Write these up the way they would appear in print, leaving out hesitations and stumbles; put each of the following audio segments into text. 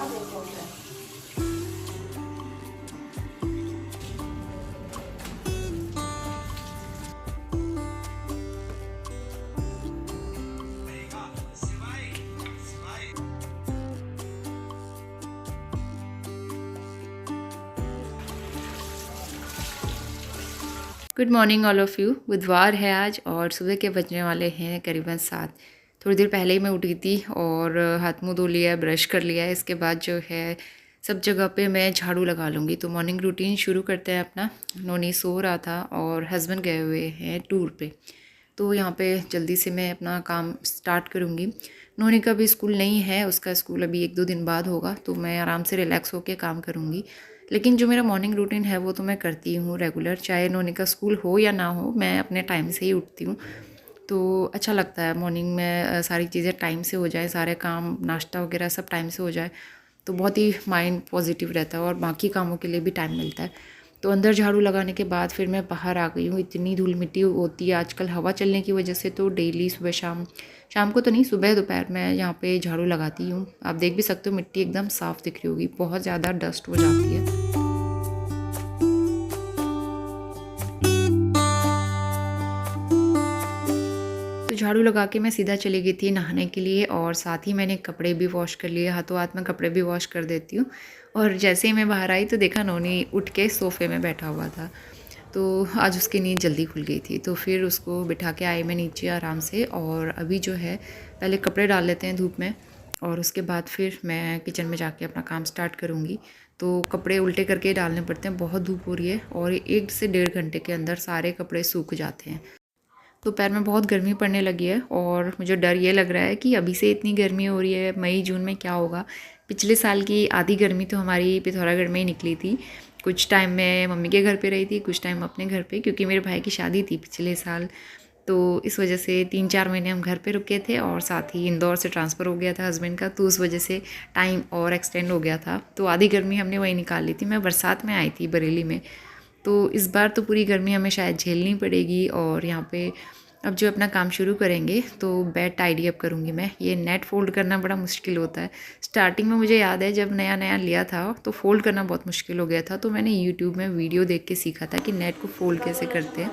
Good morning all of you. बुधवार है आज और सुबह के बजने वाले हैं करीबन 7। थोड़ी देर पहले ही मैं उठी थी और हाथ मुंह धो लिया, ब्रश कर लिया है। इसके बाद जो है सब जगह पे मैं झाड़ू लगा लूँगी। तो मॉर्निंग रूटीन शुरू करते हैं अपना। नोनी सो रहा था और हस्बैंड गए हुए हैं टूर पे, तो यहाँ पे जल्दी से मैं अपना काम स्टार्ट करूँगी। नोनी का भी स्कूल नहीं है, उसका स्कूल अभी 1-2 दिन बाद होगा, तो मैं आराम से रिलैक्स होकर काम करूँगी। लेकिन जो मेरा मॉर्निंग रूटीन है वो तो मैं करती हूँ रेगुलर, चाहे नोनी का स्कूल हो या ना हो, मैं अपने टाइम से ही उठती हूँ। तो अच्छा लगता है मॉर्निंग में सारी चीज़ें टाइम से हो जाए, सारे काम नाश्ता वगैरह सब टाइम से हो जाए, तो बहुत ही माइंड पॉजिटिव रहता है और बाकी कामों के लिए भी टाइम मिलता है। तो अंदर झाड़ू लगाने के बाद फिर मैं बाहर आ गई हूँ। इतनी धूल मिट्टी होती है आजकल हवा चलने की वजह से, तो डेली सुबह शाम, शाम को तो नहीं, सुबह दोपहर मैं यहाँ पे झाड़ू लगाती हूँ। आप देख भी सकते हो मिट्टी एकदम साफ़ दिख रही होगी, बहुत ज़्यादा डस्ट हो जाती है। तो झाड़ू लगा के मैं सीधा चली गई थी नहाने के लिए और साथ ही मैंने कपड़े भी वॉश कर लिए। हाथों हाथ में कपड़े भी वॉश कर देती हूँ। और जैसे ही मैं बाहर आई तो देखा नोनी उठ के सोफ़े में बैठा हुआ था। तो आज उसकी नींद जल्दी खुल गई थी, तो फिर उसको बिठा के आई मैं नीचे आराम से। और अभी जो है पहले कपड़े डाल लेते हैं धूप में और उसके बाद फिर मैं किचन में जाके अपना काम स्टार्ट करूँगी। तो कपड़े उल्टे करके डालने पड़ते हैं, बहुत धूप हो रही है और 1 से 1.5 घंटे के अंदर सारे कपड़े सूख जाते हैं। दोपहर में बहुत गर्मी पड़ने लगी है और मुझे डर ये लग रहा है कि अभी से इतनी गर्मी हो रही है, मई जून में क्या होगा। पिछले साल की आधी गर्मी तो हमारी पिथौरागढ़ में ही निकली थी। कुछ टाइम मैं मम्मी के घर पे रही थी, कुछ टाइम अपने घर पे, क्योंकि मेरे भाई की शादी थी पिछले साल। तो इस वजह से 3-4 महीने हम घर पे रुके थे और साथ ही इंदौर से ट्रांसफ़र हो गया था हस्बैंड का, तो उस वजह से टाइम और एक्सटेंड हो गया था। तो आधी गर्मी हमने वहीं निकाल ली थी। मैं बरसात में आई थी बरेली में, तो इस बार तो पूरी गर्मी हमें शायद झेलनी पड़ेगी। और यहाँ पे अब जो अपना काम शुरू करेंगे तो बेड टाइडी अप करूँगी मैं। ये नेट फ़ोल्ड करना बड़ा मुश्किल होता है। स्टार्टिंग में मुझे याद है जब नया नया लिया था तो फ़ोल्ड करना बहुत मुश्किल हो गया था, तो मैंने यूट्यूब में वीडियो देख के सीखा था कि नेट को फ़ोल्ड कैसे करते हैं।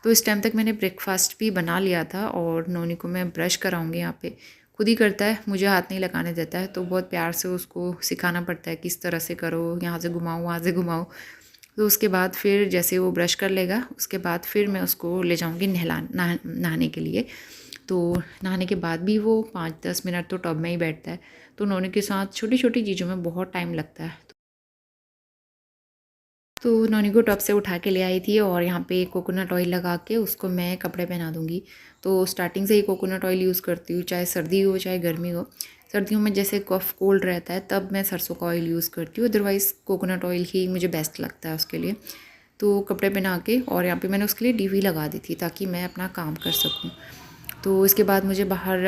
तो इस टाइम तक मैंने ब्रेकफास्ट भी बना लिया था और नोनी को मैं ब्रश कराऊंगी। यहाँ पे खुद ही करता है, मुझे हाथ नहीं लगाने देता है, तो बहुत प्यार से उसको सिखाना पड़ता है किस तरह से करो, यहाँ से घुमाओ वहाँ से घुमाओ। तो उसके बाद फिर जैसे वो ब्रश कर लेगा उसके बाद फिर मैं उसको ले जाऊँगी नहाने के लिए। तो नहाने के बाद भी वो 5-10 मिनट तो टब में ही बैठता है। तो नोनी के साथ छोटी छोटी चीज़ों में बहुत टाइम लगता है। तो नोनी को टब से उठा के ले आई थी और यहाँ पे कोकोनट ऑयल लगा के उसको मैं कपड़े पहना दूँगी। तो स्टार्टिंग से ही कोकोनट ऑयल यूज़ करती हूँ, चाहे सर्दी हो चाहे गर्मी हो। सर्दियों में जैसे कफ़ कोल्ड रहता है तब मैं सरसों का ऑयल यूज़ करती हूँ, अदरवाइज़ कोकोनट ऑयल ही मुझे बेस्ट लगता है उसके लिए। तो कपड़े पहना के और यहाँ पे मैंने उसके लिए डीवी लगा दी थी ताकि मैं अपना काम कर सकूँ। तो इसके बाद मुझे बाहर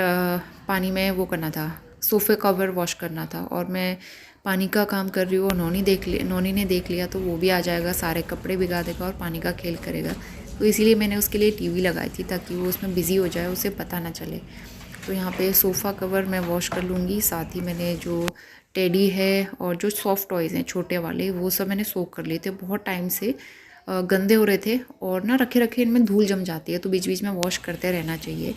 पानी में वो करना था, सोफ़े कवर वॉश करना था और मैं पानी का काम कर रही हूँ और नोनी ने देख लिया तो वो भी आ जाएगा, सारे कपड़े भिगा देगा और पानी का खेल करेगा। तो इसीलिए मैंने उसके लिए टीवी लगाई थी ताकि वो उसमें बिज़ी हो जाए, उसे पता ना चले। तो यहाँ पे सोफ़ा कवर मैं वॉश कर लूँगी। साथ ही मैंने जो टेडी है और जो सॉफ्ट टॉयज़ हैं छोटे वाले, वो सब मैंने सोक कर लिए थे। बहुत टाइम से गंदे हो रहे थे और ना रखे रखे इनमें धूल जम जाती है, तो बीच बीच में वॉश करते रहना चाहिए।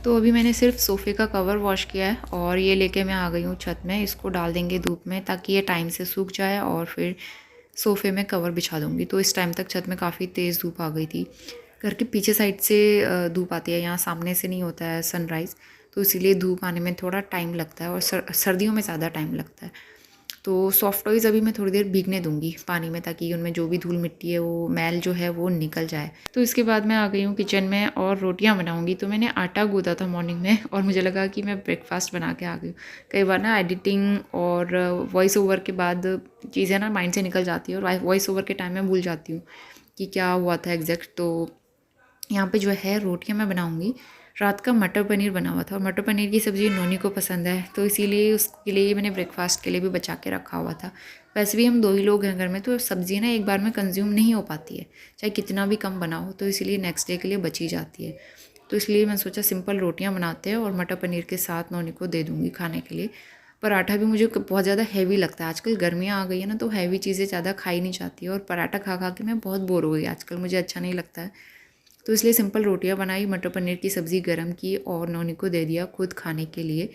तो अभी मैंने सिर्फ सोफ़े का कवर वॉश किया है और ये लेके मैं आ गई हूँ छत में। इसको डाल देंगे धूप में ताकि ये टाइम से सूख जाए और फिर सोफ़े में कवर बिछा दूँगी। तो इस टाइम तक छत में काफ़ी तेज़ धूप आ गई थी। घर के पीछे साइड से धूप आती है, यहाँ सामने से नहीं होता है सनराइज़, तो इसीलिए धूप आने में थोड़ा टाइम लगता है और सर्दियों में ज़्यादा टाइम लगता है। तो सॉफ्ट टॉयज़ अभी मैं थोड़ी देर भीगने दूँगी पानी में ताकि उनमें जो भी धूल मिट्टी है, वो मैल जो है वो निकल जाए। तो इसके बाद मैं आ गई हूँ किचन में और रोटियाँ बनाऊँगी। तो मैंने आटा गूँथा था मॉर्निंग में और मुझे लगा कि मैं ब्रेकफास्ट बना के आ गई हूँ। कई बार ना एडिटिंग और वॉइस ओवर के बाद चीज़ें ना माइंड से निकल जाती है और वॉइस ओवर के टाइम में भूल जाती हूँ कि क्या हुआ था एग्जैक्ट। तो यहाँ पे जो है रोटियाँ मैं बनाऊँगी। रात का मटर पनीर बना हुआ था और मटर पनीर की सब्ज़ी नोनी को पसंद है, तो इसीलिए उसके लिए मैंने ब्रेकफास्ट के लिए भी बचा के रखा हुआ था। वैसे भी हम 2 ही लोग हैं घर में, तो सब्ज़ी ना एक बार में कंज्यूम नहीं हो पाती है, चाहे कितना भी कम बनाओ, तो इसीलिए नेक्स्ट डे के लिए बची जाती है। तो इसलिए मैं सोचा सिंपल रोटियाँ बनाते हैं और मटर पनीर के साथ नोनी को दे दूँगी खाने के लिए। पराठा भी मुझे बहुत ज़्यादा हैवी लगता है, आजकल गर्मियाँ आ गई है ना, तो हैवी चीज़ें ज़्यादा खाई नहीं जाती है और पराठा खा खा के मैं बहुत बोर हो गई आजकल, मुझे अच्छा नहीं लगता है। तो इसलिए सिंपल रोटियां बनाई, मटर पनीर की सब्ज़ी गरम की और नोनी को दे दिया खुद खाने के लिए।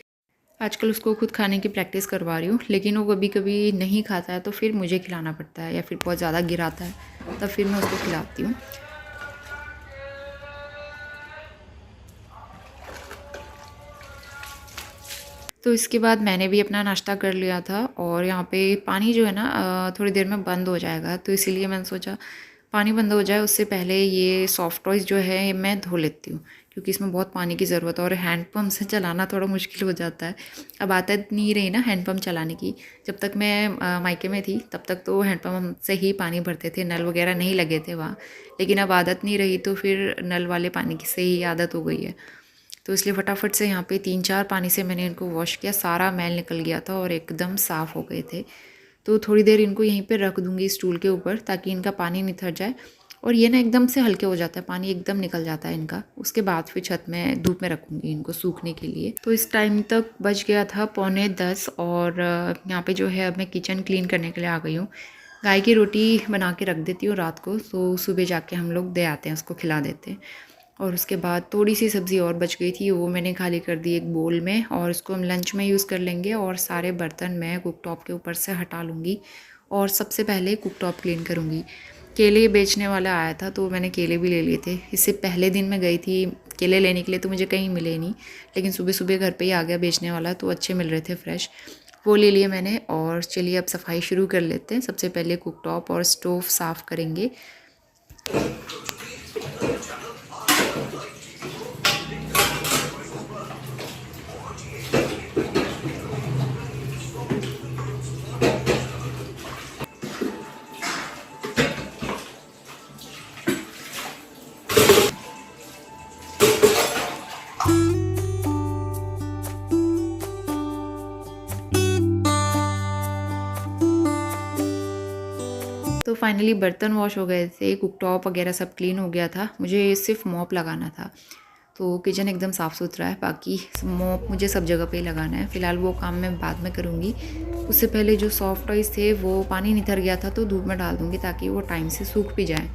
आजकल उसको खुद खाने की प्रैक्टिस करवा रही हूँ, लेकिन वो कभी कभी नहीं खाता है तो फिर मुझे खिलाना पड़ता है, या फिर बहुत ज़्यादा गिराता है तब फिर मैं उसको खिलाती हूँ। तो इसके बाद मैंने भी अपना नाश्ता कर लिया था और यहाँ पे पानी जो है ना थोड़ी देर में बंद हो जाएगा, तो इसीलिए मैंने सोचा पानी बंद हो जाए उससे पहले ये सॉफ्ट टॉयज़ जो है मैं धो लेती हूँ, क्योंकि इसमें बहुत पानी की ज़रूरत है और हैंड पम्प से चलाना थोड़ा मुश्किल हो जाता है। अब आदत नहीं रही ना हैंड पम्प चलाने की। जब तक मैं मायके में थी तब तक तो हैंड पम्प से ही पानी भरते थे, नल वगैरह नहीं लगे थे वहाँ, लेकिन अब आदत नहीं रही तो फिर नल वाले पानी की से ही आदत हो गई है। तो इसलिए फटाफट से यहाँ पे 3-4 पानी से मैंने इनको वॉश किया, सारा मैल निकल गया था और एकदम साफ़ हो गए थे। तो थोड़ी देर इनको यहीं पे रख दूँगी स्टूल के ऊपर, ताकि इनका पानी निथर जाए और ये ना एकदम से हल्के हो जाता है, पानी एकदम निकल जाता है इनका। उसके बाद फिर छत में धूप में रखूँगी इनको सूखने के लिए। तो इस टाइम तक बज गया था 9:45 और यहाँ पे जो है अब मैं किचन क्लीन करने के लिए आ गई हूँ। गाय की रोटी बना के रख देती हूँ रात को, तो सुबह जाके हम लोग दे आते हैं, उसको खिला देते हैं। और उसके बाद थोड़ी सी सब्ज़ी और बच गई थी, वो मैंने खाली कर दी एक बोल में, और इसको हम लंच में यूज़ कर लेंगे। और सारे बर्तन मैं कुकटॉप के ऊपर से हटा लूँगी और सबसे पहले कुकटॉप क्लीन करूँगी। केले बेचने वाला आया था तो मैंने केले भी ले लिए थे। इससे पहले दिन मैं गई थी केले लेने के लिए तो मुझे कहीं मिले नहीं, लेकिन सुबह सुबह घर पे ही आ गया बेचने वाला, तो अच्छे मिल रहे थे फ्रेश, वो ले लिए मैंने। और चलिए अब सफाई शुरू कर लेते हैं। सबसे पहले कुकटॉप और स्टोव साफ़ करेंगे। तो फाइनली बर्तन वॉश हो गए थे, कुकटॉप वगैरह सब क्लीन हो गया था, मुझे सिर्फ मॉप लगाना था। तो किचन एकदम साफ़ सुथरा है, बाकी मॉप मुझे सब जगह पे ही लगाना है। फ़िलहाल वो काम मैं बाद में करूँगी। उससे पहले जो सॉफ्ट टॉयज़ थे वो पानी नितर गया था तो धूप में डाल दूँगी ताकि वो टाइम से सूख भी जाएँ।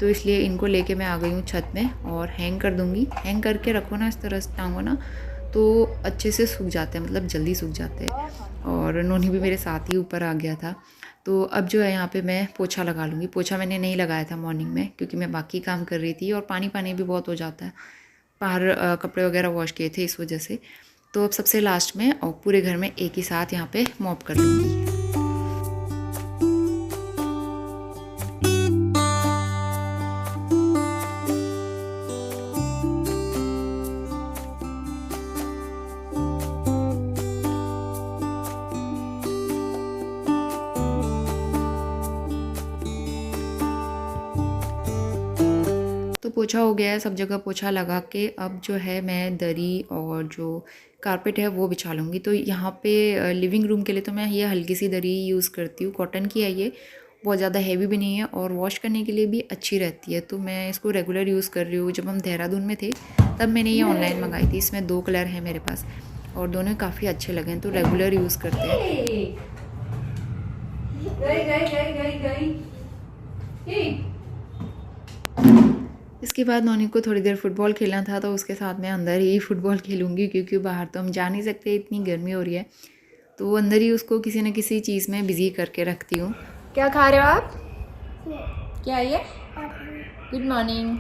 तो इसलिए इनको लेके मैं आ गई हूँ छत में और हैंग कर दूँगी। हैंग करके रखो ना, इस तरह से टांगो ना, तो अच्छे से सूख जाते हैं, मतलब जल्दी सूख जाते हैं। और नोनी भी मेरे साथ ही ऊपर आ गया था। तो अब जो है यहाँ पे मैं पोछा लगा लूँगी। पोछा मैंने नहीं लगाया था मॉर्निंग में, क्योंकि मैं बाकी काम कर रही थी और पानी भी बहुत हो जाता है, बाहर कपड़े वगैरह वॉश किए थे इस वजह से। तो अब सबसे लास्ट में और पूरे घर में एक ही साथ यहाँ पे मॉप कर लूँगी। तो पोछा हो गया है, सब जगह पोछा लगा के अब जो है मैं दरी और जो कारपेट है वो बिछा लूँगी। तो यहाँ पे लिविंग रूम के लिए तो मैं ये हल्की सी दरी यूज़ करती हूँ, कॉटन की है ये, बहुत ज़्यादा हैवी भी नहीं है और वॉश करने के लिए भी अच्छी रहती है। तो मैं इसको रेगुलर यूज़ कर रही हूँ। जब हम देहरादून में थे तब मैंने ये ऑनलाइन मंगाई थी। इसमें 2 कलर हैं मेरे पास और दोनों काफ़ी अच्छे लगे हैं, तो रेगुलर यूज़ करते हैं। इसके बाद नोनी को थोड़ी देर फुटबॉल खेलना था, तो उसके साथ मैं अंदर ही फुटबॉल खेलूँगी, क्योंकि बाहर तो हम जा नहीं सकते, इतनी गर्मी हो रही है। तो अंदर ही उसको किसी न किसी चीज़ में बिज़ी करके रखती हूँ। क्या खा रहे हो आप? क्या है ये? Good morning.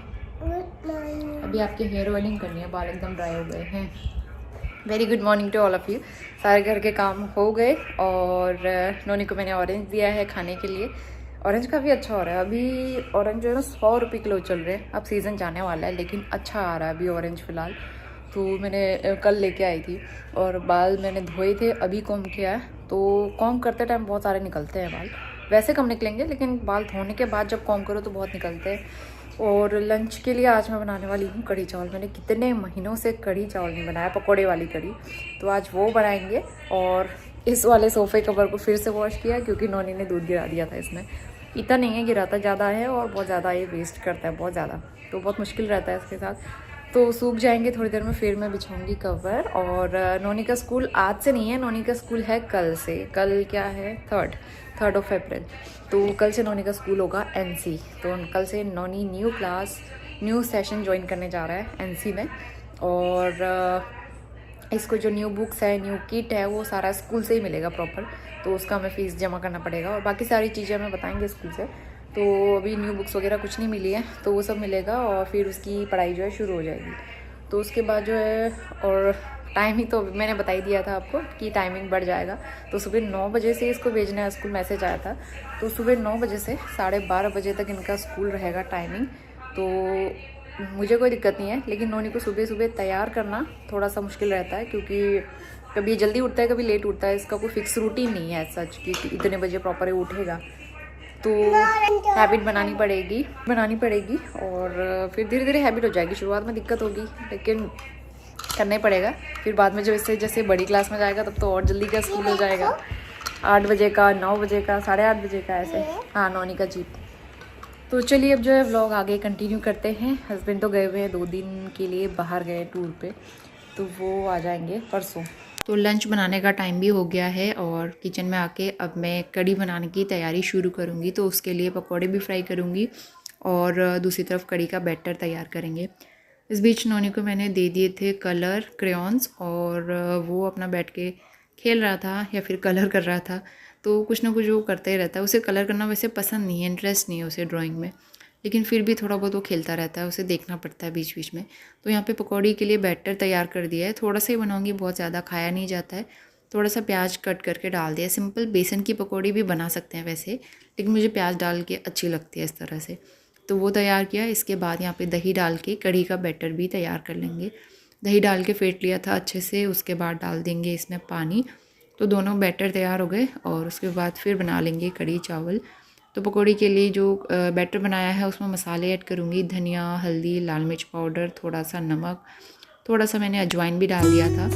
अभी आपके हेयर ऑयलिंग करनी है, बाल एकदम ड्राई हो गए हैं। Very good morning to all of you. सारे घर के काम हो गए और नोनी को मैंने ऑरेंज दिया है खाने के लिए। ऑरेंज काफ़ी अच्छा हो रहा है अभी। ऑरेंज जो है ना 100 रुपये किलो चल रहे हैं, अब सीज़न जाने वाला है, लेकिन अच्छा आ रहा है अभी ऑरेंज फ़िलहाल। तो मैंने कल लेके आई थी और बाल मैंने धोए थे, अभी कॉम्ब किया है। तो कॉम्ब करते टाइम बहुत सारे निकलते हैं बाल, वैसे कम निकलेंगे लेकिन बाल धोने के बाद जब कॉम्ब करो तो बहुत निकलते हैं। और लंच के लिए आज मैं बनाने वाली हूँ कढ़ी चावल। मैंने कितने महीनों से कढ़ी चावल नहीं बनाया, पकौड़े वाली कढ़ी, तो आज वो बनाएंगे। और इस वाले सोफ़े कवर को फिर से वॉश किया क्योंकि नोनी ने दूध गिरा दिया था इसमें। इतना नहीं है, गिराता ज़्यादा है और बहुत ज़्यादा ये वेस्ट करता है, बहुत ज़्यादा, तो बहुत मुश्किल रहता है इसके साथ। तो सूख जाएंगे थोड़ी देर में, फिर मैं बिछाऊंगी कवर। और नोनी का स्कूल आज से नहीं है, नोनी का स्कूल है कल से। कल क्या है, 3 अप्रैल, तो कल से नोनी का स्कूल होगा NC। तो कल से नोनी न्यू सेशन ज्वाइन करने जा रहा है NC में। और इसको जो न्यू बुक्स है, न्यू किट है, वो सारा स्कूल से ही मिलेगा प्रॉपर, तो उसका हमें फ़ीस जमा करना पड़ेगा। और बाकी सारी चीज़ें हमें बताएंगे स्कूल से। तो अभी न्यू बुक्स वगैरह कुछ नहीं मिली है, तो वो सब मिलेगा और फिर उसकी पढ़ाई जो है शुरू हो जाएगी। तो उसके बाद जो है, और टाइमिंग तो मैंने बता ही दिया था आपको कि टाइमिंग बढ़ जाएगा। तो सुबह 9 बजे से इसको भेजना है स्कूल, मैसेज आया था। तो सुबह 9 बजे से 12:30 बजे तक इनका स्कूल रहेगा टाइमिंग। तो मुझे कोई दिक्कत नहीं है, लेकिन नोनी को सुबह सुबह तैयार करना थोड़ा सा मुश्किल रहता है, क्योंकि कभी जल्दी उठता है, कभी लेट उठता है। इसका कोई फिक्स रूटीन नहीं है सच कि इतने बजे प्रॉपर उठेगा। तो हैबिट बनानी पड़ेगी और फिर धीरे धीरे हैबिट हो जाएगी। शुरुआत में दिक्कत होगी, लेकिन करना ही पड़ेगा। फिर बाद में जो इससे जैसे बड़ी क्लास में जाएगा तब तो और जल्दी का स्कूल हो जाएगा, 8 बजे का, 9 बजे का, 8:30 बजे का, ऐसे। हाँ, नोनी का जीप। तो चलिए अब जो है व्लॉग आगे कंटिन्यू करते हैं। हस्बैंड तो गए हुए हैं 2 दिन के लिए, बाहर गए टूर पे, तो वो आ जाएंगे परसों। तो लंच बनाने का टाइम भी हो गया है और किचन में आके अब मैं कढ़ी बनाने की तैयारी शुरू करूँगी। तो उसके लिए पकौड़े भी फ्राई करूँगी और दूसरी तरफ कढ़ी का बैटर तैयार करेंगे। इस बीच नोनी को मैंने दे दिए थे कलर, क्रेयॉन्स, और वो अपना बैठ के खेल रहा था या फिर कलर कर रहा था। तो कुछ ना कुछ वो करता ही रहता है। उसे कलर करना वैसे पसंद नहीं है, इंटरेस्ट नहीं है उसे ड्राइंग में, लेकिन फिर भी थोड़ा बहुत वो खेलता रहता है, उसे देखना पड़ता है बीच बीच में। तो यहाँ पे पकौड़ी के लिए बैटर तैयार कर दिया है। थोड़ा सा ही बनाऊंगी, बहुत ज़्यादा खाया नहीं जाता है। थोड़ा सा प्याज कट करके डाल दिया। सिंपल बेसन की पकौड़ी भी बना सकते हैं वैसे, लेकिन मुझे प्याज डाल के अच्छी लगती है इस तरह से। तो वो तैयार किया। इसके बाद यहाँ पे दही डाल के कढ़ी का बैटर भी तैयार कर लेंगे। दही डाल के फेंट लिया था अच्छे से, उसके बाद डाल देंगे इसमें पानी। तो दोनों बैटर तैयार हो गए और उसके बाद फिर बना लेंगे कढ़ी चावल। तो पकौड़ी के लिए जो बैटर बनाया है उसमें मसाले ऐड करूँगी, धनिया, हल्दी, लाल मिर्च पाउडर, थोड़ा सा नमक, थोड़ा सा मैंने अजवाइन भी डाल दिया था।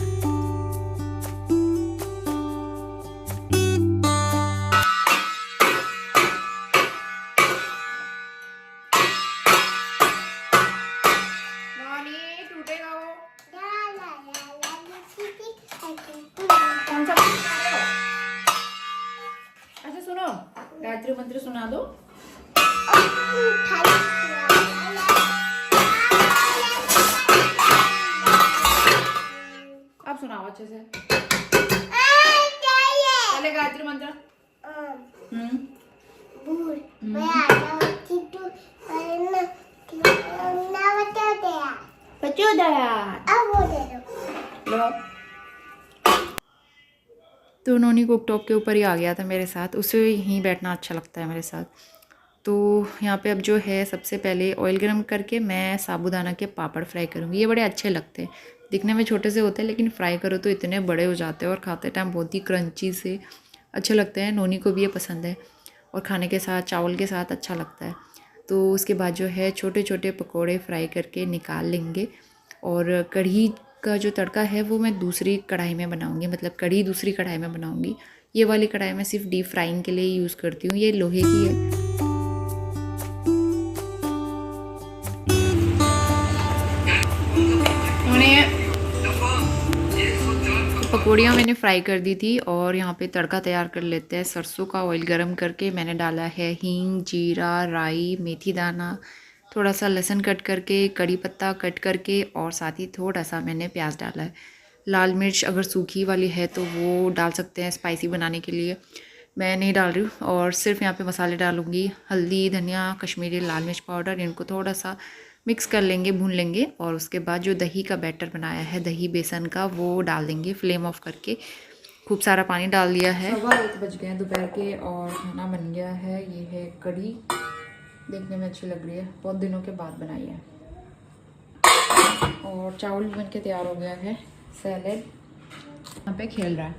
अच्छा सुनो, गायत्री मंत्र सुना दो। अब सुनाओ अच्छे से। पहले गायत्री मंत्र। तो नोनी कुकटॉप के ऊपर ही आ गया था मेरे साथ, उसे यहीं बैठना अच्छा लगता है मेरे साथ। तो यहाँ पे अब जो है सबसे पहले ऑयल गरम करके मैं साबूदाना के पापड़ फ्राई करूँगी। ये बड़े अच्छे लगते हैं, दिखने में छोटे से होते हैं लेकिन फ्राई करो तो इतने बड़े हो जाते हैं और खाते टाइम बहुत ही क्रंची से अच्छे लगते हैं। नोनी को भी ये पसंद है और खाने के साथ, चावल के साथ अच्छा लगता है। तो उसके बाद जो है छोटे छोटे पकौड़े फ्राई करके निकाल लेंगे। और कढ़ी का जो तड़का है वो मैं दूसरी कढ़ाई में बनाऊंगी, मतलब कढ़ी दूसरी कढ़ाई में बनाऊंगी। ये वाली कढ़ाई मैं सिर्फ डीप फ्राइंग के लिए यूज़ करती हूँ, ये लोहे की है। पकौड़ियाँ मैंने फ्राई कर दी थी और यहाँ पे तड़का तैयार कर लेते हैं। सरसों का ऑयल गरम करके मैंने डाला है हींग, जीरा, राई, मेथी दाना, थोड़ा सा लहसुन कट करके, कड़ी पत्ता कट करके, और साथ ही थोड़ा सा मैंने प्याज डाला है। लाल मिर्च अगर सूखी वाली है तो वो डाल सकते हैं स्पाइसी बनाने के लिए, मैं नहीं डाल रही हूँ। और सिर्फ यहाँ पे मसाले डालूँगी, हल्दी, धनिया, कश्मीरी लाल मिर्च पाउडर, इनको थोड़ा सा मिक्स कर लेंगे, भून लेंगे। और उसके बाद जो दही का बैटर बनाया है, दही बेसन का, वो डाल देंगे फ्लेम ऑफ करके। खूब सारा पानी डाल दिया है। 1:15 बज गए हैं दोपहर के और खाना बन गया है। ये है कढ़ी, देखने में अच्छी लग रही है, बहुत दिनों के बाद बनाई है। और चावल भी बन के तैयार हो गया है। सैलेड यहाँ पे खेल रहा है।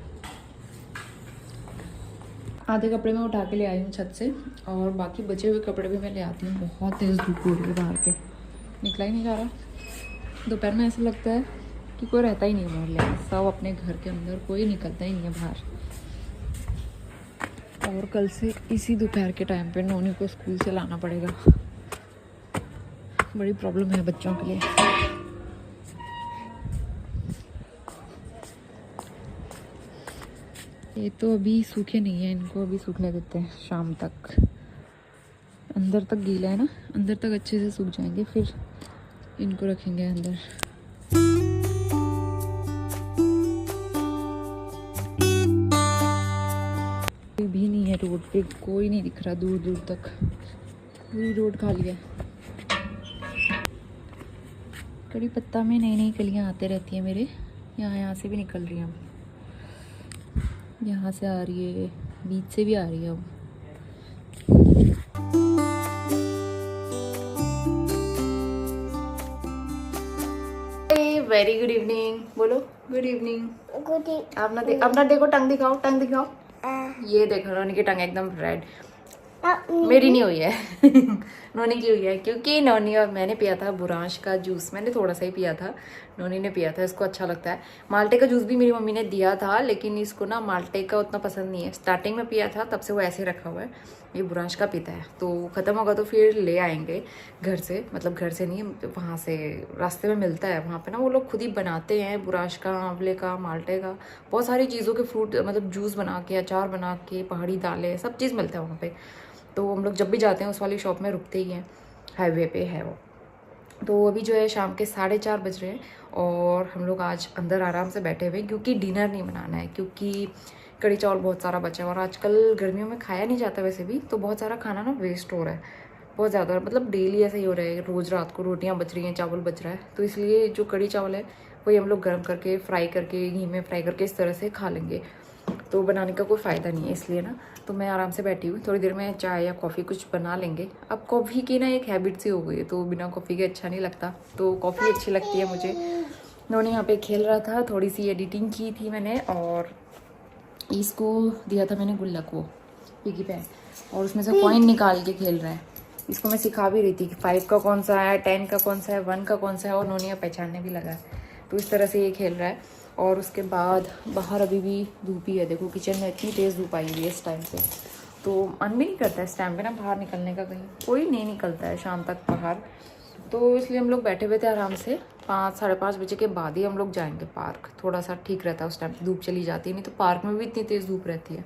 आधे कपड़े मैं उठा के ले आई हूँ छत से और बाकी बचे हुए कपड़े भी मैं ले आती हूँ। बहुत तेज़ धूप हो रही है बाहर के, निकला ही नहीं जा रहा। दोपहर में ऐसा लगता है कि कोई रहता ही नहीं है मोहल्ले में, सब अपने घर के अंदर, कोई निकलता ही नहीं है बाहर। और कल से इसी दोपहर के टाइम पे नोनी को स्कूल से लाना पड़ेगा। बड़ी प्रॉब्लम है बच्चों के लिए। ये तो अभी सूखे नहीं है, इनको अभी सूखने देते हैं शाम तक। अंदर तक गीला है ना, अंदर तक अच्छे से सूख जाएंगे, फिर इनको रखेंगे अंदर। कोई भी नहीं है रोड पे, कोई नहीं दिख रहा दूर दूर तक, पूरी रोड खाली है। कड़ी पत्ता में नई नई कलियां आते रहती है मेरे, यहाँ से भी निकल रही हैं, यहाँ से आ रही है, बीच से भी आ रही है अब। वेरी गुड इवनिंग, बोलो गुड इवनिंग। अपना देखो, टंग दिखाओ, टंग दिखाओ। ये देखो नोनी की टंग एकदम रेड, मेरी नहीं हुई है नोनी की हुई है, क्योंकि नोनी और मैंने पिया था बुरांश का जूस। मैंने थोड़ा सा ही पिया था, नोनी ने पिया था, इसको अच्छा लगता है। माल्टे का जूस भी मेरी मम्मी ने दिया था, लेकिन इसको ना माल्टे का उतना पसंद नहीं है। स्टार्टिंग में पिया था, तब से वो ऐसे रखा हुआ है। ये बुरांश का पीता है, तो ख़त्म होगा तो फिर ले आएंगे घर से, मतलब घर से नहीं, वहाँ से रास्ते में मिलता है। वहाँ पे ना वो लोग खुद ही बनाते हैं, बुरांश का, आंवले का, माल्टे का, बहुत सारी चीज़ों के फ्रूट, मतलब जूस बना के, अचार बना के, पहाड़ी दालें, सब चीज़ मिलता है वहाँ पे। तो हम लोग जब भी जाते हैं उस वाली शॉप में रुकते ही हैं, हाईवे पे है वो। तो अभी जो है शाम के 4:30 बज रहे हैं और हम लोग आज अंदर आराम से बैठे हुए हैं, क्योंकि डिनर नहीं बनाना है, क्योंकि कड़ी चावल बहुत सारा बचा है और आजकल गर्मियों में खाया नहीं जाता वैसे भी, तो बहुत सारा खाना ना वेस्ट हो रहा है, बहुत ज़्यादा, मतलब डेली ऐसा ही हो रहा है। रोज़ रात को रोटियाँ बच रही हैं, चावल बच रहा है, तो इसलिए जो कड़ी चावल है वही हम लोग गर्म करके, फ्राई करके, घी में फ्राई करके इस तरह से खा लेंगे। तो बनाने का कोई फ़ायदा नहीं है, इसलिए ना तो मैं आराम से बैठी हुई, थोड़ी देर में चाय या कॉफ़ी कुछ बना लेंगे। अब कॉफ़ी की ना एक हैबिट सी हो गई है, तो बिना कॉफ़ी के अच्छा नहीं लगता, तो कॉफ़ी अच्छी लगती है मुझे। नोनी यहाँ पे खेल रहा था, थोड़ी सी एडिटिंग की थी मैंने, और इसको दिया था मैंने गुल्लक, वो पिगी पैन, और उसमें से कॉइन निकाल के खेल रहा है। इसको मैं सिखा भी रही थी कि 5 का कौन सा है, 10 का कौन सा है, 1 का कौन सा है, और नोनी पहचानने भी लगा है। तो इस तरह से ये खेल रहा है। और उसके बाद बाहर अभी भी धूप ही है, देखो किचन में इतनी तेज़ धूप आई हुई है इस टाइम पे, तो मन भी नहीं करता इस टाइम पे ना बाहर निकलने का, कहीं कोई नहीं निकलता है शाम तक बाहर। तो इसलिए हम लोग बैठे हुए थे आराम से। 5, 5:30 बजे के बाद ही हम लोग जाएंगे पार्क, थोड़ा सा ठीक रहता है उस टाइम, धूप चली जाती है, नहीं तो पार्क में भी इतनी तेज़ धूप रहती है।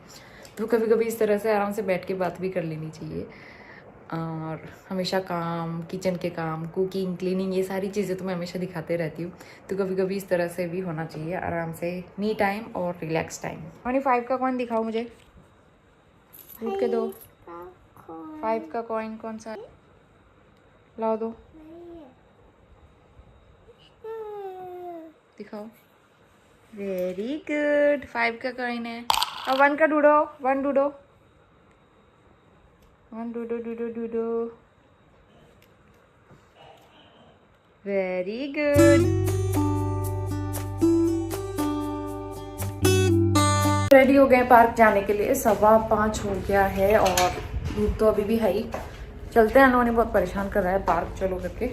तो कभी कभी इस तरह से आराम से बैठ के बात भी कर लेनी चाहिए। और हमेशा काम, किचन के काम, कुकिंग, क्लीनिंग, ये सारी चीज़ें तो मैं हमेशा दिखाते रहती हूँ, तो कभी कभी इस तरह से भी होना चाहिए, आराम से, मी टाइम और रिलैक्स टाइम। 25 का कॉइन दिखाओ मुझे, रुक के दो। 5 का कॉइन कौन सा, लाओ दो, दिखाओ। वेरी गुड, 5 का कॉइन है। अब 1 का ढूंढो, 1 ढूंढो, 1 ढूंढो, ढूंढो, ढूंढो। Very good. रेडी हो गए पार्क जाने के लिए, 5:15 हो गया है और धूप तो अभी भी है ही। चलते हैं, उन्होंने बहुत परेशान कर रहा है पार्क चलो करके।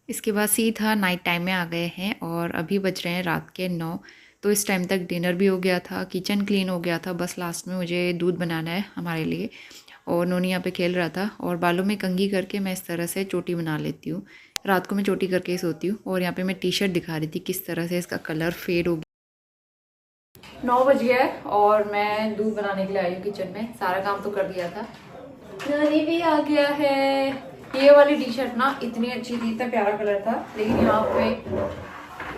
इसके बाद सीधा नाइट टाइम में आ गए हैं और अभी बज रहे हैं रात के 9। तो इस टाइम तक डिनर भी हो गया था, किचन क्लीन हो गया था, बस लास्ट में मुझे दूध बनाना है हमारे लिए। और नोनी यहाँ पे खेल रहा था, और बालों में कंघी करके मैं इस तरह से चोटी बना लेती हूँ। रात को मैं चोटी करके ही सोती हूँ। और यहाँ पे मैं टी-शर्ट दिखा रही थी किस तरह से इसका कलर फेड हो गया। 9 बज गया है और मैं दूध बनाने के लिए आई हूँ किचन में, सारा काम तो कर दिया था। नोनी भी आ गया है। ये वाली टी-शर्ट ना इतनी अच्छी थी, इतना प्यारा कलर था, लेकिन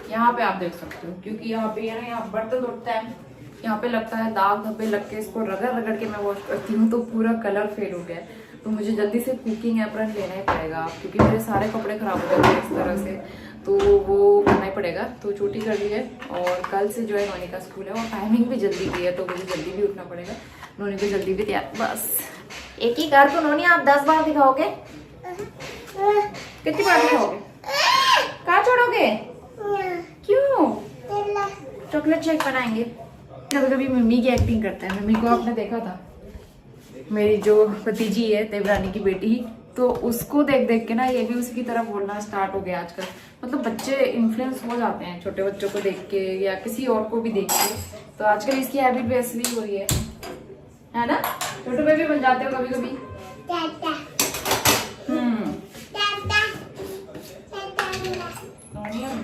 यहाँ पे आप देख सकते हो, क्योंकि यहाँ पे है ना, यहाँ बर्तन धोता है, यहाँ पे लगता है दाग धब्बे लग के, इसको रगड़ रगड़ के मैं वॉश करती हूँ तो पूरा कलर फेड हो गया है। तो मुझे जल्दी से कुकिंग एप्रन लेना ही पड़ेगा, क्योंकि मेरे सारे कपड़े खराब हो जाते हैं इस तरह से, तो वो करना ही पड़ेगा। तो छुट्टी कर ली है और कल से जो है नोनी का स्कूल है, और टाइमिंग भी जल्दी की है, तो मुझे जल्दी भी उठना पड़ेगा। नोनी को जल्दी भी तैयार, बस एक ही कार को नोनी आप 10 बार दिखाओगे, कितनी बार दिखाओगे, कहाँ छोड़ोगे, क्यों? चॉकलेट शेक बनाएंगे। कभी कभी मम्मी की एक्टिंग करता है, मम्मी को आपने देखा था, मेरी जो भतीजी है देवरानी की बेटी, तो उसको देख देख के ना ये भी उसी की तरह बोलना स्टार्ट हो गया आजकल। मतलब बच्चे इन्फ्लुएंस हो जाते हैं छोटे बच्चों को देख के या किसी और को भी देख के, तो आजकल इसकी हैबिट वैसे ही हो रही है ना? छोटे बेबी बन जाते हो कभी कभी।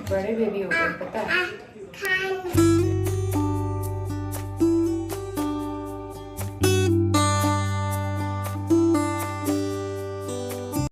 बड़े बेबी हो गए पता है।